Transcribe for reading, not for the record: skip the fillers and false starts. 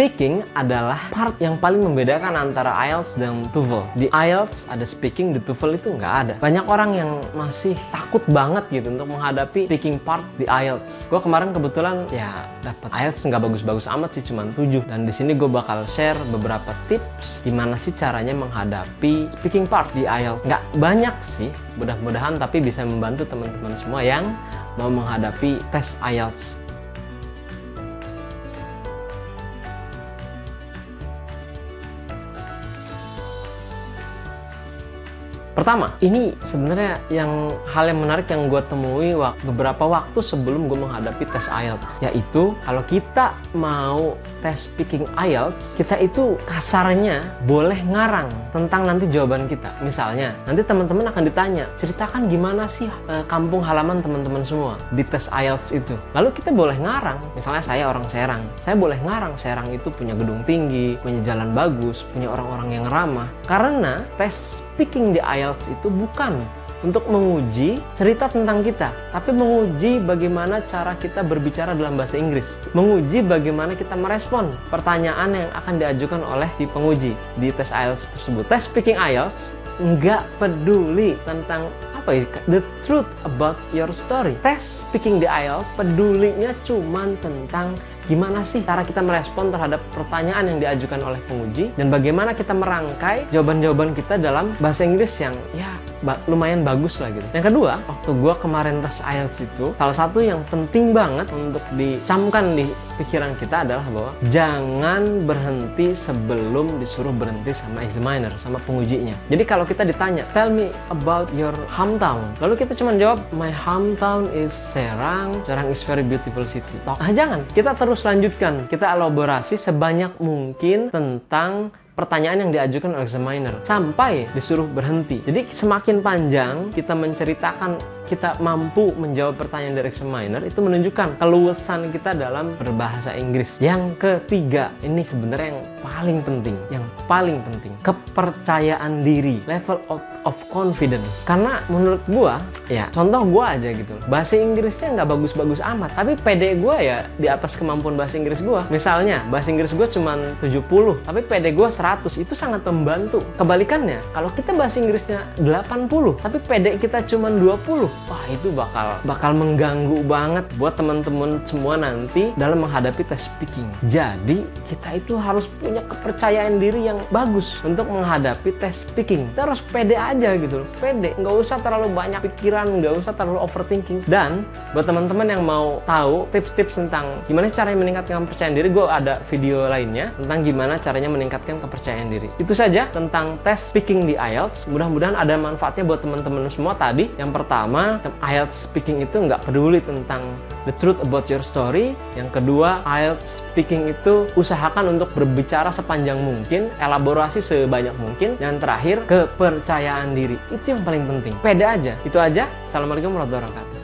Speaking adalah part yang paling membedakan antara IELTS dan TOEFL. Di IELTS ada speaking, di TOEFL itu nggak ada. Banyak orang yang masih takut banget gitu untuk menghadapi speaking part di IELTS. Gue kemarin kebetulan ya dapat IELTS nggak bagus-bagus amat sih, cuman 7. Dan di sini gue bakal share beberapa tips gimana sih caranya menghadapi speaking part di IELTS. Nggak banyak sih, mudah-mudahan tapi bisa membantu teman-teman semua yang mau menghadapi tes IELTS. Pertama, ini sebenarnya hal yang menarik yang gue temui beberapa waktu sebelum gue menghadapi tes IELTS, yaitu kalau kita mau tes speaking IELTS, kita itu kasarnya boleh ngarang tentang nanti jawaban kita. Misalnya, nanti teman-teman akan ditanya, ceritakan gimana sih kampung halaman teman-teman semua di tes IELTS itu. Lalu kita boleh ngarang, misalnya saya orang Serang, saya boleh ngarang Serang itu punya gedung tinggi, punya jalan bagus, punya orang-orang yang ramah. Karena tes speaking di IELTS itu bukan untuk menguji cerita tentang kita, tapi menguji bagaimana cara kita berbicara dalam bahasa Inggris, menguji bagaimana kita merespon pertanyaan yang akan diajukan oleh si penguji di tes IELTS tersebut. Tes speaking IELTS nggak peduli tentang the truth about your story. Tes speaking di IELTS pedulinya cuman tentang gimana sih cara kita merespon terhadap pertanyaan yang diajukan oleh penguji dan bagaimana kita merangkai jawaban-jawaban kita dalam bahasa Inggris yang ya lumayan bagus lah gitu. Yang kedua, waktu gue kemarin tes IELTS itu, salah satu yang penting banget untuk dicamkan di pikiran kita adalah bahwa jangan berhenti sebelum disuruh berhenti sama examiner, sama pengujinya. Jadi kalau kita ditanya, tell me about your hometown, lalu kita cuma jawab, my hometown is Serang, Serang is very beautiful city. Jangan, kita terus lanjutkan, kita elaborasi sebanyak mungkin tentang pertanyaan yang diajukan oleh examiner sampai disuruh berhenti. Jadi semakin panjang kita menceritakan kita mampu menjawab pertanyaan dari examiner, itu menunjukkan keluasan kita dalam berbahasa Inggris. Yang ketiga, ini sebenarnya yang paling penting, kepercayaan diri, level of confidence. Karena menurut gua, ya contoh gua aja gitu, bahasa Inggrisnya nggak bagus-bagus amat, tapi PD gua ya di atas kemampuan bahasa Inggris gua. Misalnya bahasa Inggris gua cuma 70, tapi PD gua 100, itu sangat membantu. Kebalikannya, kalau kita bahasa Inggrisnya 80, tapi PD kita cuma 20, wah itu bakal mengganggu banget buat teman-teman semua nanti dalam menghadapi tes speaking. Jadi kita itu harus punya kepercayaan diri yang bagus untuk menghadapi tes speaking. Kita harus pede aja gitu, pede, nggak usah terlalu banyak pikiran, nggak usah terlalu overthinking. Dan buat teman-teman yang mau tahu tips-tips tentang gimana caranya meningkatkan kepercayaan diri, gue ada video lainnya tentang gimana caranya meningkatkan kepercayaan diri. Itu saja tentang tes speaking di IELTS. Mudah-mudahan ada manfaatnya buat teman-teman semua tadi. Yang pertama, IELTS speaking itu nggak peduli tentang the truth about your story. Yang kedua, IELTS speaking itu usahakan untuk berbicara sepanjang mungkin, elaborasi sebanyak mungkin. Yang terakhir, kepercayaan diri. Itu yang paling penting. Pede aja. Itu aja. Assalamualaikum warahmatullahi wabarakatuh.